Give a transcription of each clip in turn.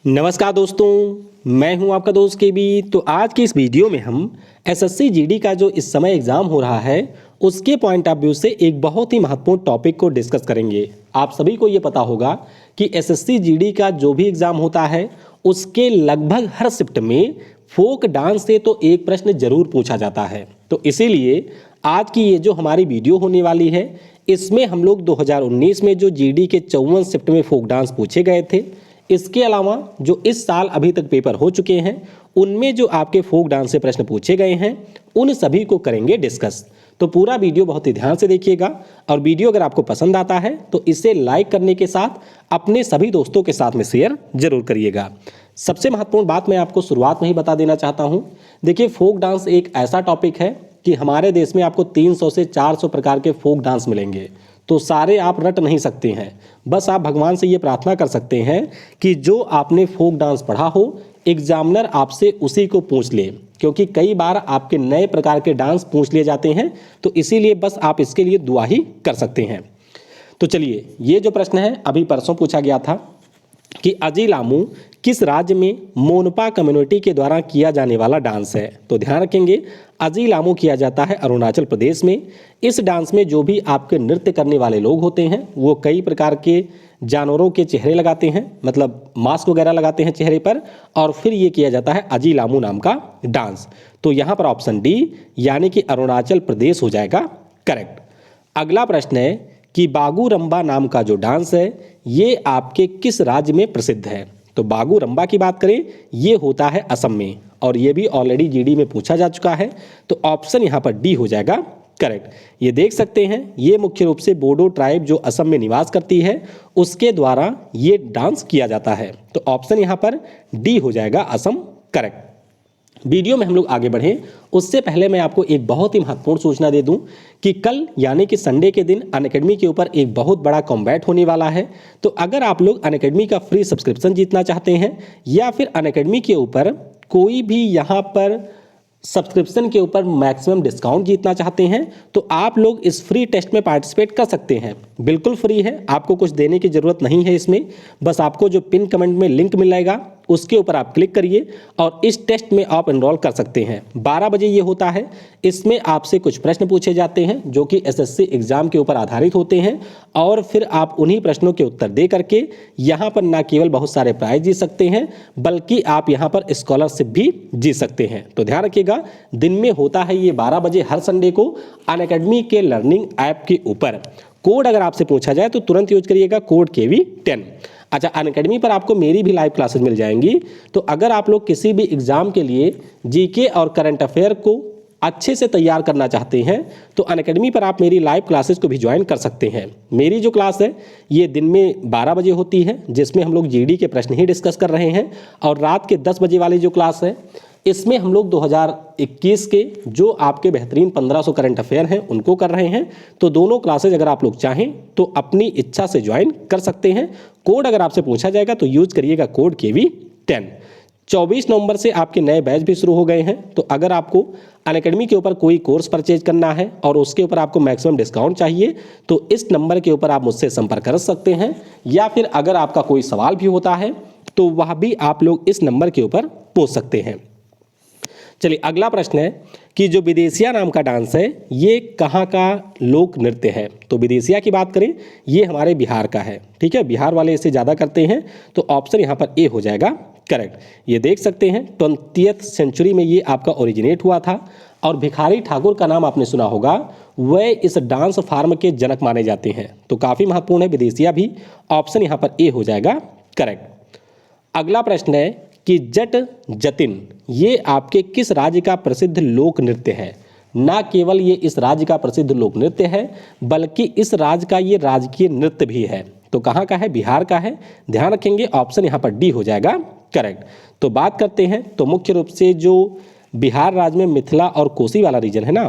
नमस्कार दोस्तों, मैं हूं आपका दोस्त केबी। तो आज की इस वीडियो में हम एसएससी जीडी का जो इस समय एग्ज़ाम हो रहा है उसके पॉइंट ऑफ व्यू से एक बहुत ही महत्वपूर्ण टॉपिक को डिस्कस करेंगे। आप सभी को ये पता होगा कि एसएससी जीडी का जो भी एग्ज़ाम होता है उसके लगभग हर शिफ्ट में फोक डांस से तो एक प्रश्न जरूर पूछा जाता है। तो इसीलिए आज की ये जो हमारी वीडियो होने वाली है इसमें हम लोग 2019 में जो जीडी के 54 शिफ्ट में फोक डांस पूछे गए थे, इसके अलावा जो इस साल अभी तक पेपर हो चुके हैं उनमें जो आपके फोक डांस से प्रश्न पूछे गए हैं उन सभी को करेंगे डिस्कस। तो पूरा वीडियो बहुत ही ध्यान से देखिएगा और वीडियो अगर आपको पसंद आता है तो इसे लाइक करने के साथ अपने सभी दोस्तों के साथ में शेयर जरूर करिएगा। सबसे महत्वपूर्ण बात मैं आपको शुरुआत में ही बता देना चाहता हूँ। देखिए, फोक डांस एक ऐसा टॉपिक है कि हमारे देश में आपको 300 से 400 प्रकार के फोक डांस मिलेंगे, तो सारे आप रट नहीं सकते हैं। बस आप भगवान से ये प्रार्थना कर सकते हैं कि जो आपने फोक डांस पढ़ा हो एग्जामिनर आपसे उसी को पूछ ले, क्योंकि कई बार आपके नए प्रकार के डांस पूछ लिए जाते हैं। तो इसीलिए बस आप इसके लिए दुआ ही कर सकते हैं। तो चलिए, ये जो प्रश्न है अभी परसों पूछा गया था कि अजी लामू किस राज्य में मोनपा कम्युनिटी के द्वारा किया जाने वाला डांस है। तो ध्यान रखेंगे, अजी लामू किया जाता है अरुणाचल प्रदेश में। इस डांस में जो भी आपके नृत्य करने वाले लोग होते हैं वो कई प्रकार के जानवरों के चेहरे लगाते हैं, मतलब मास्क वगैरह लगाते हैं चेहरे पर, और फिर ये किया जाता है अजी लामू नाम का डांस। तो यहाँ पर ऑप्शन डी यानी कि अरुणाचल प्रदेश हो जाएगा करेक्ट। अगला प्रश्न है कि बागूरम्बा नाम का जो डांस है ये आपके किस राज्य में प्रसिद्ध है। तो बागूरम्बा की बात करें ये होता है असम में, और ये भी ऑलरेडी जीडी में पूछा जा चुका है। तो ऑप्शन यहाँ पर डी हो जाएगा करेक्ट। ये देख सकते हैं, ये मुख्य रूप से बोडो ट्राइब जो असम में निवास करती है उसके द्वारा ये डांस किया जाता है। तो ऑप्शन यहाँ पर डी हो जाएगा असम करेक्ट। वीडियो में हम लोग आगे बढ़ें उससे पहले मैं आपको एक बहुत ही महत्वपूर्ण सूचना दे दूं कि कल यानी कि संडे के दिन अनअकैडमी के ऊपर एक बहुत बड़ा कॉम्बैट होने वाला है। तो अगर आप लोग अनअकैडमी का फ्री सब्सक्रिप्शन जीतना चाहते हैं या फिर अनअकैडमी के ऊपर कोई भी यहाँ पर सब्सक्रिप्शन के ऊपर मैक्सिमम डिस्काउंट जीतना चाहते हैं तो आप लोग इस फ्री टेस्ट में पार्टिसिपेट कर सकते हैं। बिल्कुल फ्री है, आपको कुछ देने की ज़रूरत नहीं है इसमें। बस आपको जो पिन कमेंट में लिंक मिलेगा उसके ऊपर आप क्लिक करिए और इस टेस्ट में आप एनरोल कर सकते हैं। 12 बजे ये होता है। इसमें आपसे कुछ प्रश्न पूछे जाते हैं जो कि एसएससी एग्जाम के ऊपर आधारित होते हैं, और फिर आप उन्हीं प्रश्नों के उत्तर दे करके यहाँ पर न केवल बहुत सारे प्राइज जीत सकते हैं बल्कि आप यहाँ पर स्कॉलरशिप भी जीत सकते हैं। तो ध्यान रखिएगा, दिन में होता है ये 12 बजे हर संडे को अनअकैडमी के लर्निंग ऐप के ऊपर। कोड अगर आपसे पूछा जाए तो तुरंत यूज करिएगा, कोड KV10। अच्छा, अनअकैडमी पर आपको मेरी भी लाइव क्लासेस मिल जाएंगी। तो अगर आप लोग किसी भी एग्जाम के लिए जीके और करंट अफेयर को अच्छे से तैयार करना चाहते हैं तो अनअकैडमी पर आप मेरी लाइव क्लासेस को भी ज्वाइन कर सकते हैं। मेरी जो क्लास है ये दिन में 12 बजे होती है जिसमें हम लोग जीडी के प्रश्न ही डिस्कस कर रहे हैं, और रात के 10 बजे वाली जो क्लास है इसमें हम लोग 2021 के जो आपके बेहतरीन 1500 करंट अफेयर हैं उनको कर रहे हैं। तो दोनों क्लासेज अगर आप लोग चाहें तो अपनी इच्छा से ज्वाइन कर सकते हैं। कोड अगर आपसे पूछा जाएगा तो यूज करिएगा कोड KV10। 24 नवंबर से आपके नए बैच भी शुरू हो गए हैं। तो अगर आपको अनअकैडमी के ऊपर कोई कोर्स परचेज करना है और उसके ऊपर आपको मैक्सिमम डिस्काउंट चाहिए तो इस नंबर के ऊपर आप मुझसे संपर्क कर सकते हैं, या फिर अगर आपका कोई सवाल भी होता है तो वह भी आप लोग इस नंबर के ऊपर पूछ सकते हैं। चलिए, अगला प्रश्न है कि जो विदेशिया नाम का डांस है ये कहाँ का लोक नृत्य है। तो विदेशिया की बात करें ये हमारे बिहार का है, ठीक है, बिहार वाले इसे ज़्यादा करते हैं। तो ऑप्शन यहाँ पर ए हो जाएगा करेक्ट। ये देख सकते हैं 20th सेंचुरी में ये आपका ओरिजिनेट हुआ था, और भिखारी ठाकुर का नाम आपने सुना होगा, वह इस डांस फार्म के जनक माने जाते हैं। तो काफ़ी महत्वपूर्ण है विदेशिया भी। ऑप्शन यहाँ पर ए हो जाएगा करेक्ट। अगला प्रश्न है कि जट जतिन ये आपके किस राज्य का प्रसिद्ध लोक नृत्य है। ना केवल ये इस राज्य का प्रसिद्ध लोक नृत्य है बल्कि इस राज्य का ये राजकीय नृत्य भी है। तो कहाँ का है? बिहार का है। ध्यान रखेंगे, ऑप्शन यहाँ पर डी हो जाएगा करेक्ट। तो बात करते हैं तो मुख्य रूप से जो बिहार राज्य में मिथिला और कोसी वाला रीजन है ना,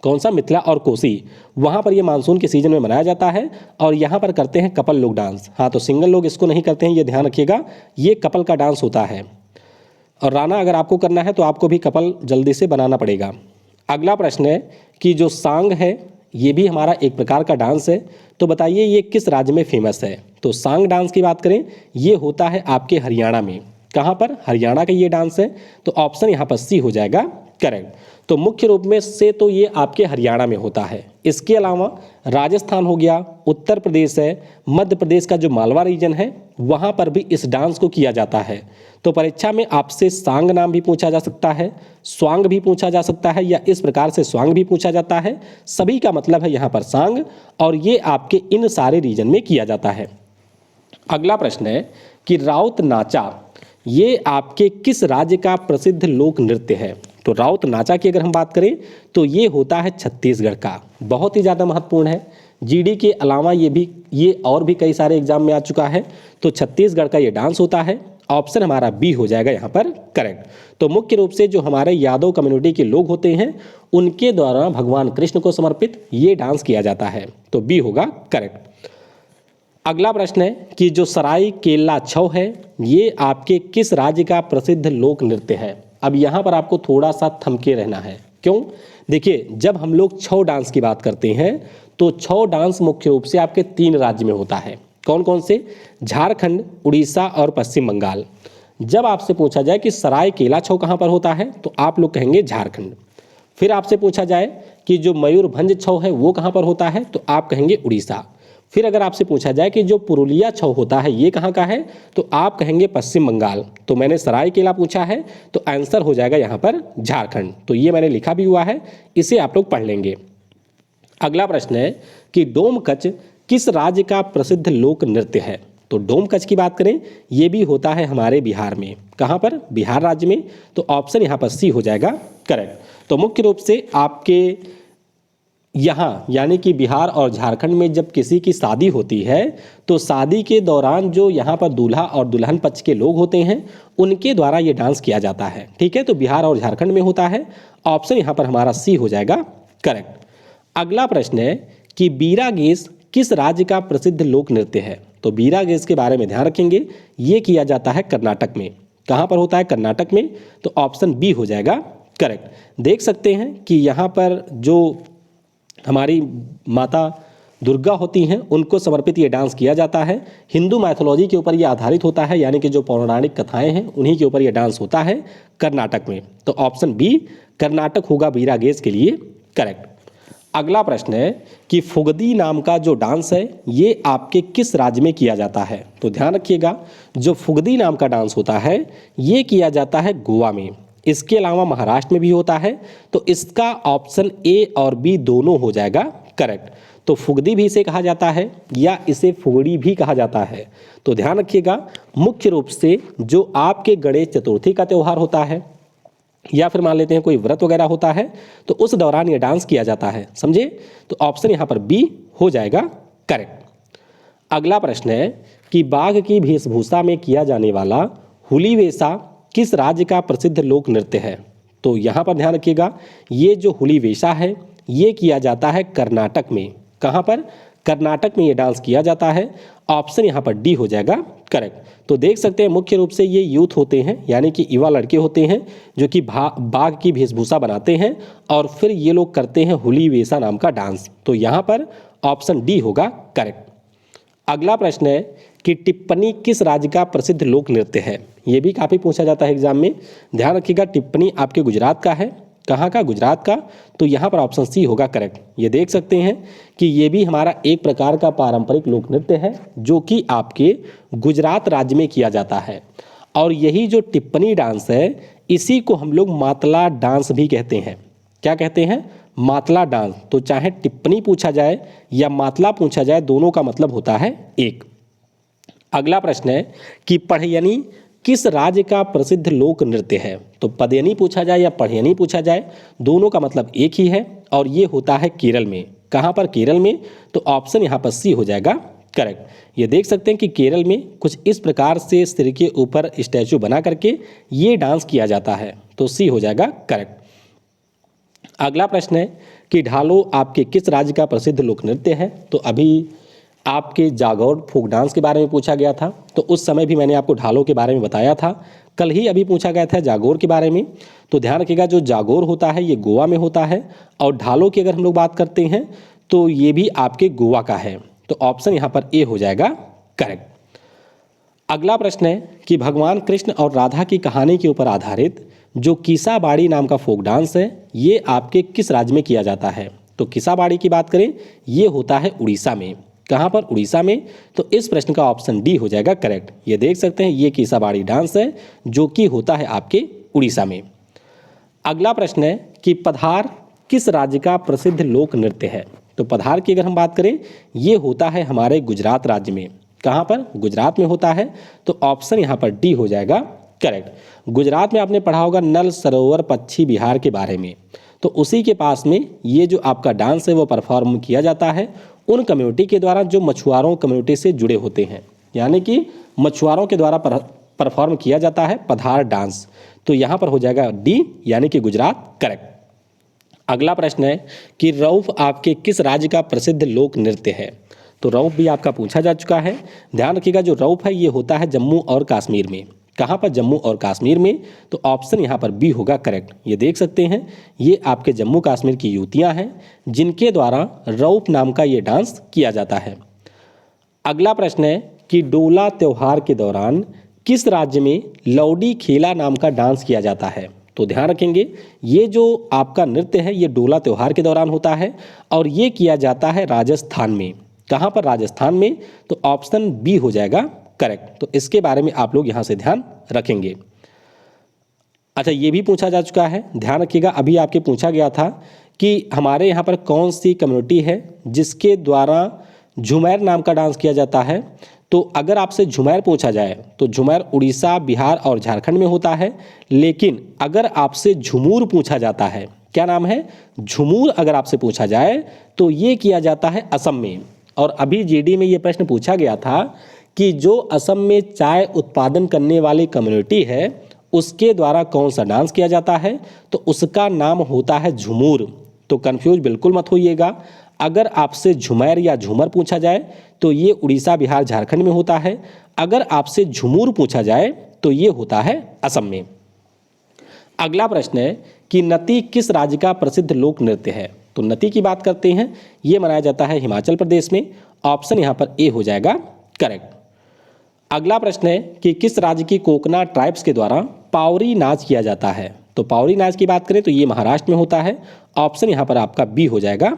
कौन सा? मिथिला और कोसी, वहाँ पर ये मानसून के सीजन में मनाया जाता है और यहाँ पर करते हैं कपल लोग डांस। हाँ, तो सिंगल लोग इसको नहीं करते हैं, ये ध्यान रखिएगा, ये कपल का डांस होता है। और राणा अगर आपको करना है तो आपको भी कपल जल्दी से बनाना पड़ेगा। अगला प्रश्न है कि जो सांग है ये भी हमारा एक प्रकार का डांस है। तो बताइए ये किस राज्य में फेमस है? तो सांग डांस की बात करें, ये होता है आपके हरियाणा में। कहाँ पर? हरियाणा का ये डांस है। तो ऑप्शन यहाँ पर सी हो जाएगा करेक्ट। तो मुख्य रूप में से तो ये आपके हरियाणा में होता है। इसके अलावा राजस्थान हो गया, उत्तर प्रदेश है, मध्य प्रदेश का जो मालवा रीजन है वहाँ पर भी इस डांस को किया जाता है। तो परीक्षा में आपसे सांग नाम भी पूछा जा सकता है, स्वांग भी पूछा जा सकता है, या इस प्रकार से स्वांग भी पूछा जाता है। सभी का मतलब है यहाँ पर सांग, और ये आपके इन सारे रीजन में किया जाता है। अगला प्रश्न है कि राउत नाचा ये आपके किस राज्य का प्रसिद्ध लोक नृत्य है? तो राउत नाचा की अगर हम बात करें तो ये होता है छत्तीसगढ़ का। बहुत ही ज़्यादा महत्वपूर्ण है। जीडी के अलावा ये और भी कई सारे एग्जाम में आ चुका है। तो छत्तीसगढ़ का ये डांस होता है। ऑप्शन हमारा बी हो जाएगा यहाँ पर करेक्ट। तो मुख्य रूप से जो हमारे यादव कम्युनिटी के लोग होते हैं उनके द्वारा भगवान कृष्ण को समर्पित ये डांस किया जाता है। तो बी होगा करेक्ट। अगला प्रश्न है कि जो सराय केला छौ है ये आपके किस राज्य का प्रसिद्ध लोक नृत्य है? अब यहाँ पर आपको थोड़ा सा थमके रहना है। क्यों? देखिए, जब हम लोग छौ डांस की बात करते हैं तो छौ डांस मुख्य रूप से आपके 3 राज्य में होता है। कौन कौन से? झारखंड, उड़ीसा और पश्चिम बंगाल। जब आपसे पूछा जाए कि सराय केला छौ कहाँ पर होता है तो आप लोग कहेंगे झारखंड। फिर आपसे पूछा जाए कि जो मयूरभंज छौ है वो कहाँ पर होता है तो आप कहेंगे उड़ीसा। फिर अगर आपसे पूछा जाए कि जो पुरुलिया छौ होता है ये कहाँ का है तो आप कहेंगे पश्चिम बंगाल। तो मैंने सरायकेला पूछा है तो आंसर हो जाएगा यहाँ पर झारखंड। तो ये मैंने लिखा भी हुआ है, इसे आप लोग पढ़ लेंगे। अगला प्रश्न है कि डोमकच किस राज्य का प्रसिद्ध लोक नृत्य है? तो डोमकच की बात करें ये भी होता है हमारे बिहार में। कहाँ पर? बिहार राज्य में। तो ऑप्शन यहाँ पर सी हो जाएगा करेक्ट। तो मुख्य रूप से आपके यहाँ यानी कि बिहार और झारखंड में जब किसी की शादी होती है तो शादी के दौरान जो यहाँ पर दूल्हा और दुल्हन पक्ष के लोग होते हैं उनके द्वारा ये डांस किया जाता है। ठीक है, तो बिहार और झारखंड में होता है। ऑप्शन यहाँ पर हमारा सी हो जाएगा करेक्ट। अगला प्रश्न है कि बीरा गेस किस राज्य का प्रसिद्ध लोक नृत्य है? तो बीरा गेस के बारे में ध्यान रखेंगे, ये किया जाता है कर्नाटक में। कहाँ पर होता है? कर्नाटक में। तो ऑप्शन बी हो जाएगा करेक्ट। देख सकते हैं कि यहाँ पर जो हमारी माता दुर्गा होती हैं उनको समर्पित ये डांस किया जाता है। हिंदू मैथोलॉजी के ऊपर ये आधारित होता है, यानी कि जो पौराणिक कथाएं हैं उन्हीं के ऊपर ये डांस होता है कर्नाटक में। तो ऑप्शन बी कर्नाटक होगा बीरा गेस के लिए करेक्ट। अगला प्रश्न है कि फुगदी नाम का जो डांस है ये आपके किस राज्य में किया जाता है? तो ध्यान रखिएगा, जो फुगदी नाम का डांस होता है ये किया जाता है गोवा में। इसके अलावा महाराष्ट्र में भी होता है। तो इसका ऑप्शन ए और बी दोनों हो जाएगा करेक्ट। तो फुगदी भी इसे कहा जाता है या इसे फुगड़ी भी कहा जाता है। तो ध्यान रखिएगा, मुख्य रूप से जो आपके गणेश चतुर्थी का त्यौहार होता है या फिर मान लेते हैं कोई व्रत वगैरह होता है तो उस दौरान ये डांस किया जाता है। समझे? तो ऑप्शन यहाँ पर बी हो जाएगा करेक्ट। अगला प्रश्न है कि बाघ की वेशभूषा में किया जाने वाला हुली वेशा किस राज्य का प्रसिद्ध लोक नृत्य है? तो यहाँ पर ध्यान रखिएगा, ये जो हुली वेशा है ये किया जाता है कर्नाटक में। कहाँ पर? कर्नाटक में ये डांस किया जाता है। ऑप्शन यहाँ पर डी हो जाएगा करेक्ट। तो देख सकते हैं मुख्य रूप से ये यूथ होते हैं यानी कि युवा लड़के होते हैं जो कि बाघ की वेशभूषा बनाते हैं और फिर ये लोग करते हैं हुली वेशा नाम का डांस। तो यहाँ पर ऑप्शन डी होगा करेक्ट। अगला प्रश्न है कि टिप्पणी किस राज्य का प्रसिद्ध लोक नृत्य है? ये भी काफ़ी पूछा जाता है एग्जाम में। ध्यान रखिएगा, टिप्पणी आपके गुजरात का है। कहाँ का? गुजरात का। तो यहाँ पर ऑप्शन सी होगा करेक्ट। ये देख सकते हैं कि ये भी हमारा एक प्रकार का पारंपरिक लोक नृत्य है जो कि आपके गुजरात राज्य में किया जाता है। और यही जो टिप्पणी डांस है इसी को हम लोग मातला डांस भी कहते हैं। क्या कहते हैं? मातला डांस। तो चाहे टिप्पणी पूछा जाए या मातला पूछा जाए दोनों का मतलब होता है एक। अगला प्रश्न है कि पढ़यनी किस राज्य का प्रसिद्ध लोक नृत्य है? तो पदयनी पूछा जाए या पढ़यनी पूछा जाए दोनों का मतलब एक ही है और ये होता है केरल में। कहाँ पर? केरल में। तो ऑप्शन यहाँ पर सी हो जाएगा करेक्ट। ये देख सकते हैं कि केरल में कुछ इस प्रकार से सिर के ऊपर स्टैचू बना करके ये डांस किया जाता है। तो सी हो जाएगा करेक्ट। अगला प्रश्न है कि ढालो आपके किस राज्य का प्रसिद्ध लोक नृत्य है? तो अभी आपके जागौर फोक डांस के बारे में पूछा गया था, तो उस समय भी मैंने आपको ढालों के बारे में बताया था। कल ही अभी पूछा गया था जागौर के बारे में। तो ध्यान रखिएगा, जो जागौर होता है ये गोवा में होता है और ढालों की अगर हम लोग बात करते हैं तो ये भी आपके गोवा का है। तो ऑप्शन यहाँ पर ए हो जाएगा करेक्ट। अगला प्रश्न है कि भगवान कृष्ण और राधा की कहानी के ऊपर आधारित जो कीसाबाड़ी नाम का फोक डांस है ये आपके किस राज्य में किया जाता है। तो कीसाबाड़ी की बात करें ये होता है उड़ीसा में। कहाँ पर? उड़ीसा में। तो इस प्रश्न का ऑप्शन डी हो जाएगा करेक्ट। ये देख सकते हैं ये कीसाबाड़ी डांस है जो कि होता है आपके उड़ीसा में। अगला प्रश्न है कि पधार किस राज्य का प्रसिद्ध लोक नृत्य है। तो पधार की अगर हम बात करें ये होता है हमारे गुजरात राज्य में। कहाँ पर? गुजरात में होता है। तो ऑप्शन यहाँ पर डी हो जाएगा करेक्ट। गुजरात में आपने पढ़ा होगा नल सरोवर पक्षी विहार के बारे में। तो उसी के पास में ये जो आपका डांस है वो परफॉर्म किया जाता है उन कम्युनिटी के द्वारा जो मछुआरों कम्युनिटी से जुड़े होते हैं, यानी कि मछुआरों के द्वारा परफॉर्म किया जाता है पधार डांस। तो यहाँ पर हो जाएगा डी यानी कि गुजरात करेक्ट। अगला प्रश्न है कि रऊफ आपके किस राज्य का प्रसिद्ध लोक नृत्य है। तो रऊफ भी आपका पूछा जा चुका है। ध्यान रखिएगा जो रऊफ है ये होता है जम्मू और कश्मीर में। कहाँ पर? जम्मू और कश्मीर में। तो ऑप्शन यहाँ पर बी होगा करेक्ट। ये देख सकते हैं ये आपके जम्मू कश्मीर की युवतियाँ हैं जिनके द्वारा रऊफ नाम का ये डांस किया जाता है। अगला प्रश्न है कि डोला त्योहार के दौरान किस राज्य में लौडी खेला नाम का डांस किया जाता है। तो ध्यान रखेंगे ये जो आपका नृत्य है ये डोला त्योहार के दौरान होता है और ये किया जाता है राजस्थान में। कहाँ पर? राजस्थान में। तो ऑप्शन बी हो जाएगा करेक्ट। तो इसके बारे में आप लोग यहाँ से ध्यान रखेंगे। अच्छा ये भी पूछा जा चुका है, ध्यान रखिएगा अभी आपके पूछा गया था कि हमारे यहाँ पर कौन सी कम्युनिटी है जिसके द्वारा झुमैर नाम का डांस किया जाता है। तो अगर आपसे झुमैर पूछा जाए तो झुमैर उड़ीसा, बिहार और झारखंड में होता है। लेकिन अगर आपसे झुमूर पूछा जाता है, क्या नाम है? झुमूर अगर आपसे पूछा जाए तो ये किया जाता है असम में। और अभी जीडी में ये प्रश्न पूछा गया था कि जो असम में चाय उत्पादन करने वाली कम्युनिटी है उसके द्वारा कौन सा डांस किया जाता है। तो उसका नाम होता है झुमूर। तो कंफ्यूज बिल्कुल मत होइएगा। अगर आपसे झुमैर या झूमर पूछा जाए तो ये उड़ीसा, बिहार, झारखंड में होता है। अगर आपसे झुमूर पूछा जाए तो ये होता है असम में। अगला प्रश्न है कि नती किस राज्य का प्रसिद्ध लोक नृत्य है। तो नती की बात करते हैं ये मनाया जाता है हिमाचल प्रदेश में। ऑप्शन यहाँ पर ए हो जाएगा करेक्ट। अगला प्रश्न है कि किस राज्य की कोकना ट्राइब्स के द्वारा पावरी नाच किया जाता है। तो पावरी नाच की बात करें तो ये महाराष्ट्र में होता है। ऑप्शन यहाँ पर आपका बी हो जाएगा,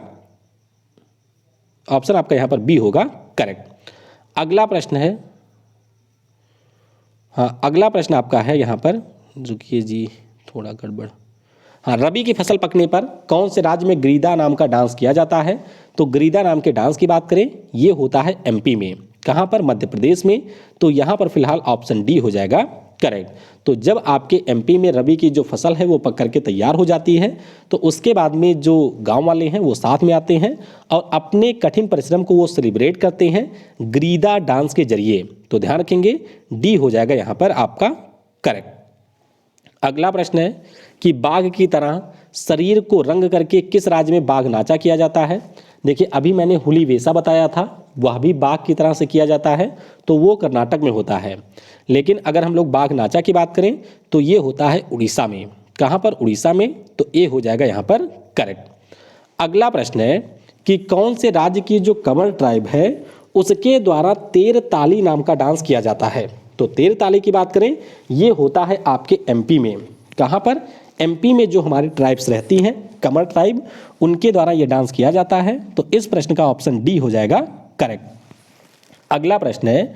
ऑप्शन आपका यहाँ पर बी होगा करेक्ट। अगला प्रश्न है, हाँ अगला प्रश्न आपका है यहाँ पर, रुकिए जी थोड़ा गड़बड़। हाँ, रबी की फसल पकने पर कौन से राज्य में गिरिदा नाम का डांस किया जाता है। तो गिरिदा नाम के डांस की बात करें ये होता है एमपी में। कहाँ पर? मध्य प्रदेश में। तो यहाँ पर फिलहाल ऑप्शन डी हो जाएगा करेक्ट। तो जब आपके एमपी में रबी की जो फसल है वो पक करके तैयार हो जाती है तो उसके बाद में जो गांव वाले हैं वो साथ में आते हैं और अपने कठिन परिश्रम को वो सेलिब्रेट करते हैं गिरिदा डांस के जरिए। तो ध्यान रखेंगे डी हो जाएगा यहाँ पर आपका करेक्ट। अगला प्रश्न है कि बाघ की तरह शरीर को रंग करके किस राज्य में बाघ नाचा किया जाता है। देखिए अभी मैंने हुली वेशा बताया था, वह भी बाघ की तरह से किया जाता है तो वो कर्नाटक में होता है। लेकिन अगर हम लोग बाघ नाचा की बात करें तो ये होता है उड़ीसा में। कहाँ पर? उड़ीसा में। तो ए हो जाएगा यहाँ पर करेक्ट। अगला प्रश्न है कि कौन से राज्य की जो कंवर ट्राइब है उसके द्वारा तेर ताली नाम का डांस किया जाता है। तो तेर ताली की बात करें ये होता है आपके एमपी में। कहाँ पर? एमपी में जो हमारी ट्राइब्स रहती हैं कंवर ट्राइब, उनके द्वारा ये डांस किया जाता है। तो इस प्रश्न का ऑप्शन डी हो जाएगा करेक्ट। अगला प्रश्न है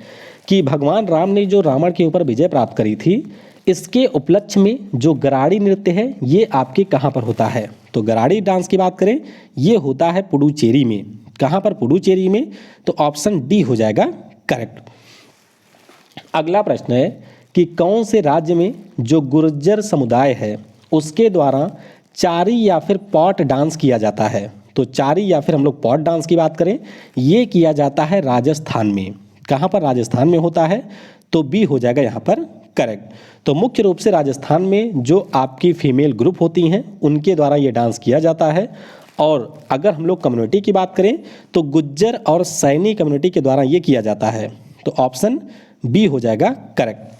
कि भगवान राम ने जो रावण के ऊपर विजय प्राप्त करी थी इसके उपलक्ष्य में जो गराड़ी नृत्य है ये आपके कहाँ पर होता है। तो गराड़ी डांस की बात करें ये होता है पुडुचेरी में। कहाँ पर? पुडुचेरी में। तो ऑप्शन डी हो जाएगा करेक्ट। अगला प्रश्न है कि कौन से राज्य में जो गुर्जर समुदाय है उसके द्वारा चारी या फिर पॉट डांस किया जाता है। तो चारी या फिर हम लोग पॉट डांस की बात करें ये किया जाता है राजस्थान में। कहाँ पर? राजस्थान में होता है। तो बी हो जाएगा यहाँ पर करेक्ट। तो मुख्य रूप से राजस्थान में जो आपकी फीमेल ग्रुप होती हैं उनके द्वारा ये डांस किया जाता है। और अगर हम लोग कम्युनिटी की बात करें तो गुज्जर और सैनी कम्युनिटी के द्वारा ये किया जाता है। तो ऑप्शन बी हो जाएगा करेक्ट।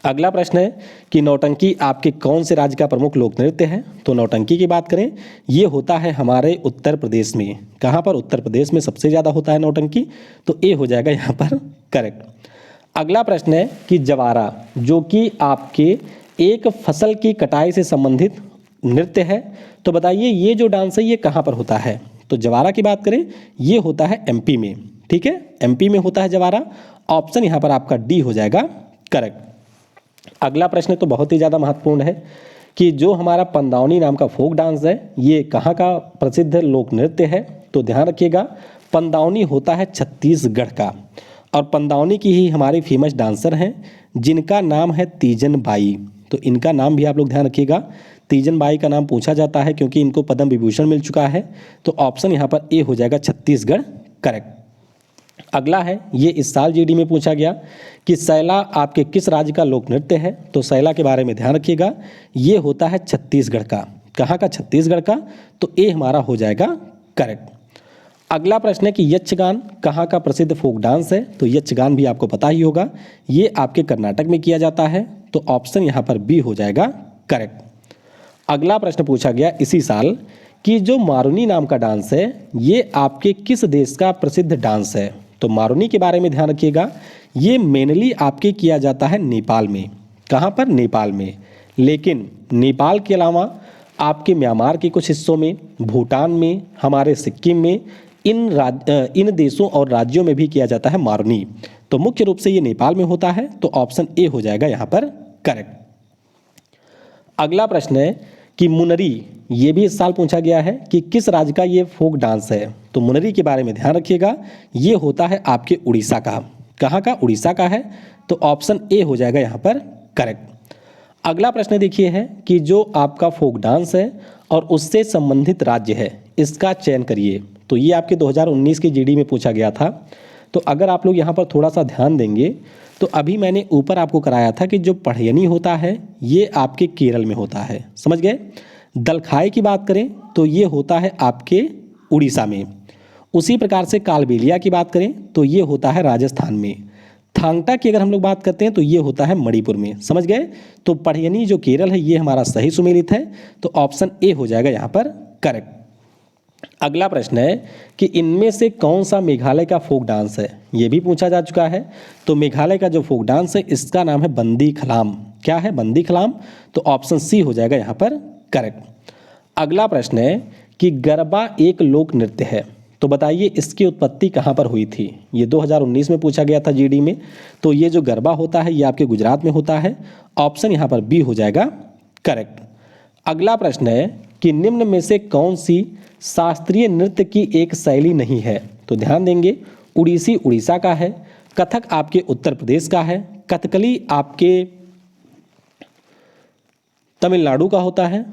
अगला प्रश्न है कि नौटंकी आपके कौन से राज्य का प्रमुख लोक नृत्य है। तो नौटंकी की बात करें, ये होता है हमारे उत्तर प्रदेश में। कहाँ पर? उत्तर प्रदेश में सबसे ज़्यादा होता है नौटंकी, तो ए हो जाएगा यहाँ पर करेक्ट। अगला प्रश्न है कि जवारा, जो कि आपके एक फसल की कटाई से संबंधित नृत्य है, तो बताइए ये जो डांस है ये कहाँ पर होता है। तो जवारा की बात करें, ये होता है एमपी में। ठीक है, एमपी में होता है जवारा। ऑप्शन यहाँ पर आपका डी हो जाएगा करेक्ट। अगला प्रश्न तो बहुत ही ज़्यादा महत्वपूर्ण है कि जो हमारा पंदावनी नाम का फोक डांस है ये कहाँ का प्रसिद्ध लोक नृत्य है। तो ध्यान रखिएगा, पंदावनी होता है छत्तीसगढ़ का, और पंदावनी की ही हमारी फेमस डांसर हैं जिनका नाम है तीजन बाई। तो इनका नाम भी आप लोग ध्यान रखिएगा, तीजन बाई का नाम पूछा जाता है क्योंकि इनको पद्म विभूषण मिल चुका है। तो ऑप्शन यहाँ पर ए हो जाएगा छत्तीसगढ़ करेक्ट। अगला है, ये इस साल जीडी में पूछा गया कि सैला आपके किस राज्य का लोक नृत्य है। तो सैला के बारे में ध्यान रखिएगा, ये होता है छत्तीसगढ़ का। कहाँ का? छत्तीसगढ़ का। तो ए हमारा हो जाएगा करेक्ट। अगला प्रश्न है कि यक्षगान कहाँ का प्रसिद्ध फोक डांस है। तो यक्षगान भी आपको पता ही होगा, ये आपके कर्नाटक में किया जाता है। तो ऑप्शन यहाँ पर बी हो जाएगा करेक्ट। अगला प्रश्न पूछा गया इसी साल कि जो मारुनी नाम का डांस है ये आपके किस देश का प्रसिद्ध डांस है। तो मारुनी के बारे में ध्यान रखिएगा, ये मेनली आपके किया जाता है नेपाल में। कहाँ पर? नेपाल में। लेकिन नेपाल के अलावा आपके म्यांमार के कुछ हिस्सों में, भूटान में, हमारे सिक्किम में, इन देशों और राज्यों में भी किया जाता है मारुनी। तो मुख्य रूप से ये नेपाल में होता है। तो ऑप्शन ए हो जाएगा यहाँ पर करेक्ट। अगला प्रश्न है कि मुनरी, ये भी इस साल पूछा गया है कि किस राज्य का ये फोक डांस है। तो मुनरी के बारे में ध्यान रखिएगा, ये होता है आपके उड़ीसा का। कहाँ का? उड़ीसा का है। तो ऑप्शन ए हो जाएगा यहाँ पर करेक्ट। अगला प्रश्न देखिए है कि जो आपका फोक डांस है और उससे संबंधित राज्य है इसका चयन करिए। तो ये आपके 2019 के जीडी में पूछा गया था। तो अगर आप लोग यहाँ पर थोड़ा सा ध्यान देंगे तो अभी मैंने ऊपर आपको कराया था कि जो पढ़यनी होता है ये आपके केरल में होता है, समझ गए। दलखाई की बात करें तो ये होता है आपके उड़ीसा में। उसी प्रकार से कालबेलिया की बात करें तो ये होता है राजस्थान में। थांगटा की अगर हम लोग बात करते हैं तो ये होता है मणिपुर में, समझ गए। तो पढ़यनी जो केरल है ये हमारा सही सुमेलित है। तो ऑप्शन ए हो जाएगा यहाँ पर करेक्ट। अगला प्रश्न है कि इनमें से कौन सा मेघालय का फोक डांस है, ये भी पूछा जा चुका है। तो मेघालय का जो फोक डांस है इसका नाम है बंदी खलाम। क्या है? बंदी खलाम। तो ऑप्शन सी हो जाएगा यहाँ पर करेक्ट। अगला प्रश्न है कि गरबा एक लोक नृत्य है, तो बताइए इसकी उत्पत्ति कहाँ पर हुई थी। ये 2019 में पूछा गया था जीडी में। तो ये जो गरबा होता है ये आपके गुजरात में होता है। ऑप्शन यहाँ पर बी हो जाएगा करेक्ट। अगला प्रश्न है कि निम्न में से कौन सी शास्त्रीय नृत्य की एक शैली नहीं है। तो ध्यान देंगे, उड़ीसी उड़ीसा का है, कथक आपके उत्तर प्रदेश का है, कथकली आपके तमिलनाडु का होता है,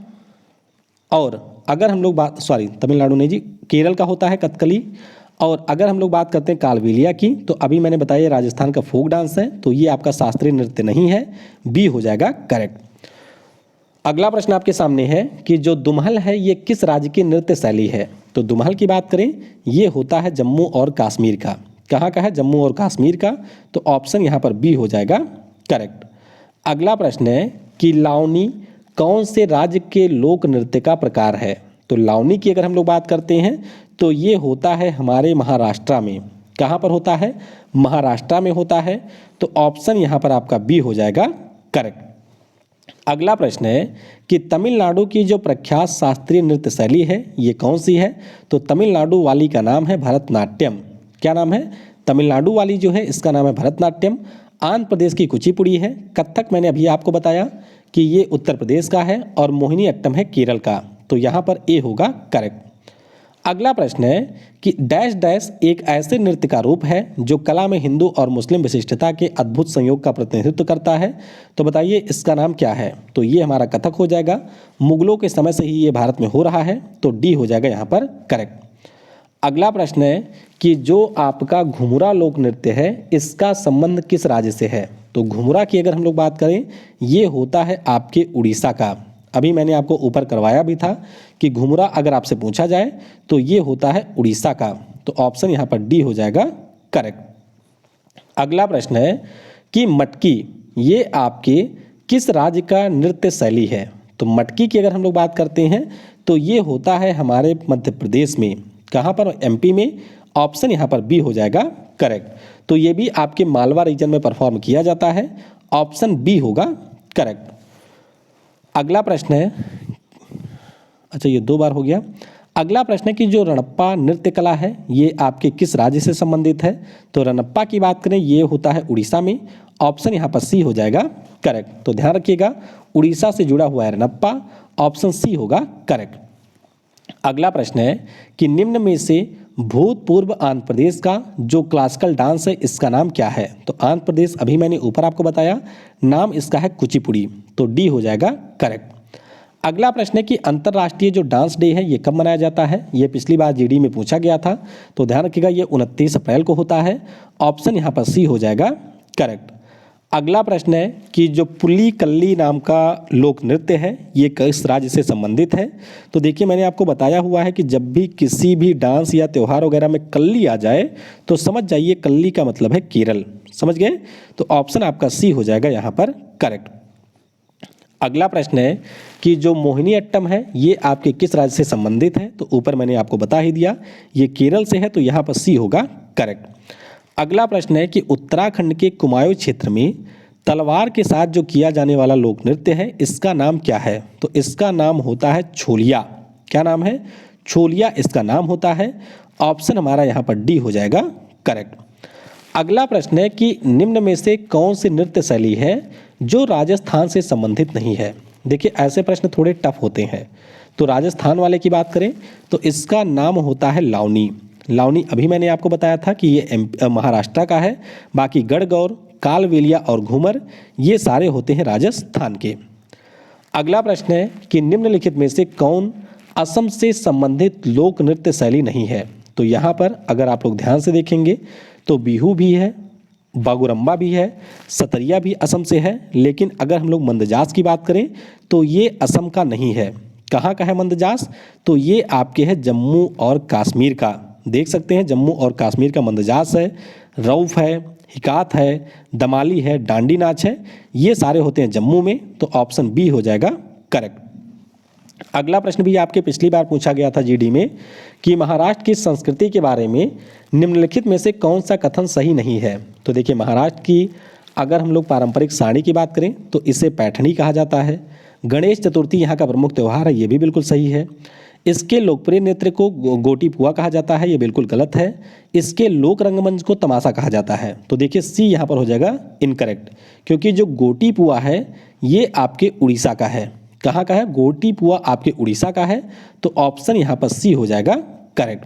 और अगर हम लोग तमिलनाडु नहीं जी, केरल का होता है कथकली। और अगर हम लोग बात करते हैं कालबेलिया की तो अभी मैंने बताया राजस्थान का फोक डांस है। तो ये आपका शास्त्रीय नृत्य नहीं है, बी हो जाएगा करेक्ट। अगला प्रश्न आपके सामने है कि जो दुमहल है ये किस राज्य की नृत्य शैली है। तो दुमहल की बात करें ये होता है जम्मू और कश्मीर का। कहाँ का है? जम्मू और कश्मीर का। तो ऑप्शन यहाँ पर बी हो जाएगा करेक्ट। अगला प्रश्न है कि लावनी कौन से राज्य के लोक नृत्य का प्रकार है। तो लावनी की अगर हम लोग बात करते हैं तो ये होता है हमारे महाराष्ट्र में। कहाँ पर होता है? महाराष्ट्र में होता है। तो ऑप्शन यहाँ पर आपका बी हो जाएगा करेक्ट। अगला प्रश्न है कि तमिलनाडु की जो प्रख्यात शास्त्रीय नृत्य शैली है ये कौन सी है। तो तमिलनाडु वाली का नाम है भरतनाट्यम। क्या नाम है? तमिलनाडु वाली जो है इसका नाम है भरतनाट्यम। आंध्र प्रदेश की कुचिपुड़ी है। कथक मैंने अभी आपको बताया कि ये उत्तर प्रदेश का है, और मोहिनी अट्टम है केरल का। तो यहाँ पर ए होगा करेक्ट। अगला प्रश्न है कि डैश डैश एक ऐसे नृत्य का रूप है जो कला में हिंदू और मुस्लिम विशिष्टता के अद्भुत संयोग का प्रतिनिधित्व करता है। तो बताइए इसका नाम क्या है। तो ये हमारा कथक हो जाएगा। मुगलों के समय से ही ये भारत में हो रहा है। तो डी हो जाएगा यहाँ पर करेक्ट। अगला प्रश्न है कि जो आपका घुमुरा लोक नृत्य है इसका संबंध किस राज्य से है। तो घुमुरा की अगर हम लोग बात करें ये होता है आपके उड़ीसा का। अभी मैंने आपको ऊपर करवाया भी था कि घुमुरा अगर आपसे पूछा जाए तो ये होता है उड़ीसा का। तो ऑप्शन यहाँ पर डी हो जाएगा करेक्ट। अगला प्रश्न है कि मटकी ये आपके किस राज्य का नृत्य शैली है? तो मटकी की अगर हम लोग बात करते हैं तो ये होता है हमारे मध्य प्रदेश में। कहाँ पर? एमपी में। ऑप्शन यहाँ पर बी हो जाएगा करेक्ट। तो ये भी आपके मालवा रीजन में परफॉर्म किया जाता है। ऑप्शन बी होगा करेक्ट। अगला प्रश्न है, अच्छा ये 2 बार हो गया। अगला प्रश्न है कि जो रणप्पा नृत्य कला है ये आपके किस राज्य से संबंधित है? तो रणप्पा की बात करें ये होता है उड़ीसा में। ऑप्शन यहाँ पर सी हो जाएगा करेक्ट। तो ध्यान रखिएगा उड़ीसा से जुड़ा हुआ है रणप्पा। ऑप्शन सी होगा करेक्ट। अगला प्रश्न है कि निम्न में से भूतपूर्व आंध्र प्रदेश का जो क्लासिकल डांस है इसका नाम क्या है? तो आंध्र प्रदेश अभी मैंने ऊपर आपको बताया, नाम इसका है कुचिपुड़ी। तो डी हो जाएगा करेक्ट। अगला प्रश्न है कि अंतर्राष्ट्रीय जो डांस डे है ये कब मनाया जाता है? ये पिछली बार जीडी में पूछा गया था। तो ध्यान रखिएगा ये 29 अप्रैल को होता है। ऑप्शन यहाँ पर सी हो जाएगा करेक्ट। अगला प्रश्न है कि जो पुली कल्ली नाम का लोक नृत्य है ये किस राज्य से संबंधित है? तो देखिए मैंने आपको बताया हुआ है कि जब भी किसी भी डांस या त्यौहार वगैरह में कल्ली आ जाए तो समझ जाइए कल्ली का मतलब है केरल। समझ गए? तो ऑप्शन आपका सी हो जाएगा यहाँ पर करेक्ट। अगला प्रश्न है कि जो मोहिनी अट्टम है ये आपके किस राज्य से संबंधित है? तो ऊपर मैंने आपको बता ही दिया ये केरल से है। तो यहाँ पर सी होगा करेक्ट। अगला प्रश्न है कि उत्तराखंड के कुमाऊं क्षेत्र में तलवार के साथ जो किया जाने वाला लोक नृत्य है इसका नाम क्या है? तो इसका नाम होता है छोलिया। क्या नाम है? छोलिया इसका नाम होता है। ऑप्शन हमारा यहाँ पर डी हो जाएगा करेक्ट। अगला प्रश्न है कि निम्न में से कौन सी नृत्य शैली है जो राजस्थान से संबंधित नहीं है? देखिए ऐसे प्रश्न थोड़े टफ होते हैं। तो राजस्थान वाले की बात करें तो इसका नाम होता है लावनी। लावनी अभी मैंने आपको बताया था कि ये महाराष्ट्र का है। बाकी गढ़गौर, कालबेलिया और घूमर ये सारे होते हैं राजस्थान के। अगला प्रश्न है कि निम्नलिखित में से कौन असम से संबंधित लोक नृत्य शैली नहीं है? तो यहाँ पर अगर आप लोग ध्यान से देखेंगे तो बिहू भी है, बागुरम्बा भी है, सतरिया भी असम से है। लेकिन अगर हम लोग मंदजास की बात करें तो ये असम का नहीं है। कहाँ का है मंदजास? तो ये आपके है जम्मू और कश्मीर का। देख सकते हैं जम्मू और कश्मीर का मंदजास है, रऊफ है, हिकात है, दमाली है, डांडी नाच है, ये सारे होते हैं जम्मू में। तो ऑप्शन बी हो जाएगा करेक्ट। अगला प्रश्न भी आपके पिछली बार पूछा गया था जीडी में कि महाराष्ट्र की संस्कृति के बारे में निम्नलिखित में से कौन सा कथन सही नहीं है? तो देखिए महाराष्ट्र की अगर हम लोग पारंपरिक साड़ी की बात करें तो इसे पैठणी कहा जाता है। गणेश चतुर्थी यहाँ का प्रमुख त्यौहार है, ये भी बिल्कुल सही है। इसके लोकप्रिय नृत्य को गोटी पुआ कहा जाता है, ये बिल्कुल गलत है। इसके लोक रंगमंच को तमाशा कहा जाता है। तो देखिए सी यहाँ पर हो जाएगा इनकरेक्ट, क्योंकि जो गोटी पुआ है ये आपके उड़ीसा का है। कहाँ का है? गोटी पुआ आपके उड़ीसा का है। तो ऑप्शन यहाँ पर सी हो जाएगा करेक्ट।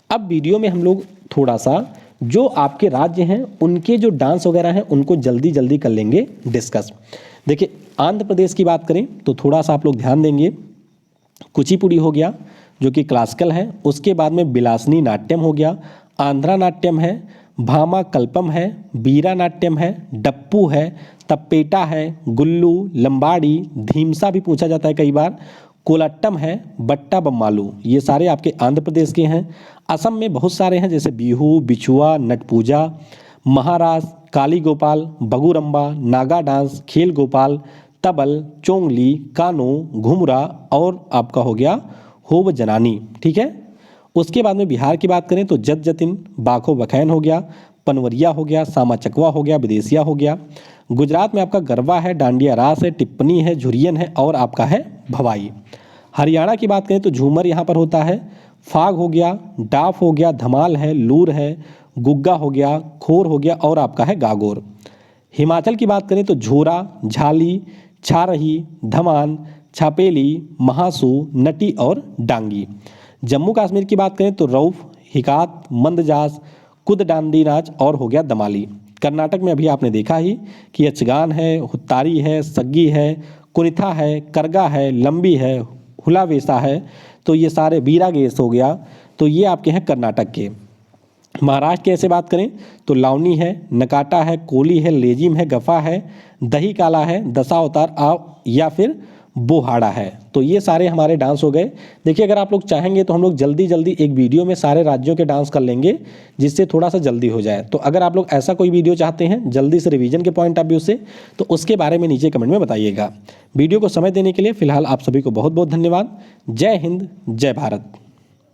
अब वीडियो में हम लोग थोड़ा सा जो आपके राज्य हैं उनके जो डांस वगैरह हैं उनको जल्दी जल्दी कर लेंगे डिस्कस। देखिए आंध्र प्रदेश की बात करें तो थोड़ा सा आप लोग ध्यान देंगे। कुचिपुड़ी हो गया जो कि क्लासिकल है। उसके बाद में बिलासनी नाट्यम हो गया, आंध्रा नाट्यम है, भामा कल्पम है, बीरा नाट्यम है, डप्पू है, तप्पेटा है, गुल्लू, लंबाड़ी, धीमसा भी पूछा जाता है कई बार, कोलाट्टम है, बट्टा बम्मालू, ये सारे आपके आंध्र प्रदेश के हैं। असम में बहुत सारे हैं जैसे बिहू, बिछुआ, नटपूजा, महारास, काली गोपाल, बगुरम्बा, नागा डांस, खेल गोपाल, तबल, चोंगली, कानो, घुमरा और आपका हो गया होब जनानी। ठीक है। उसके बाद में बिहार की बात करें तो जत जतिन, बाखो बखैन हो गया, पनवरिया हो गया, सामा चकवा हो गया, विदेशिया हो गया। गुजरात में आपका गरबा है, डांडिया रास है, टिप्पणी है, झुरियन है और आपका है भवाई। हरियाणा की बात करें तो झूमर यहाँ पर होता है, फाग हो गया, डाफ हो गया, धमाल है, लूर है, गुग्गा हो गया, खोर हो गया और आपका है गागोर। हिमाचल की बात करें तो झोरा, झाली, छारही, धमान, छापेली, महासू, नटी और डांगी। जम्मू कश्मीर की बात करें तो रऊफ, हिकात, मंदजास, कुद डांडी नाच और हो गया दमाली। कर्नाटक में अभी आपने देखा ही कि यक्षगान है, हुत्तारी है, सग्गी है, कुनिथा है, करगा है, लंबी है, हुलावेसा है। तो ये सारे बीरा गेस हो गया। तो ये आपके हैं कर्नाटक के। महाराष्ट्र की ऐसे बात करें तो लावनी है, नकाटा है, कोली है, लेजिम है, गफा है, दही काला है, दशावतार या फिर बोहाड़ा है। तो ये सारे हमारे डांस हो गए। देखिए अगर आप लोग चाहेंगे तो हम लोग जल्दी जल्दी एक वीडियो में सारे राज्यों के डांस कर लेंगे, जिससे थोड़ा सा जल्दी हो जाए। तो अगर आप लोग ऐसा कोई वीडियो चाहते हैं जल्दी से रिवीजन के पॉइंट ऑफ व्यू से, तो उसके बारे में नीचे कमेंट में बताइएगा। वीडियो को समय देने के लिए फिलहाल आप सभी को बहुत बहुत धन्यवाद। जय हिंद, जय भारत।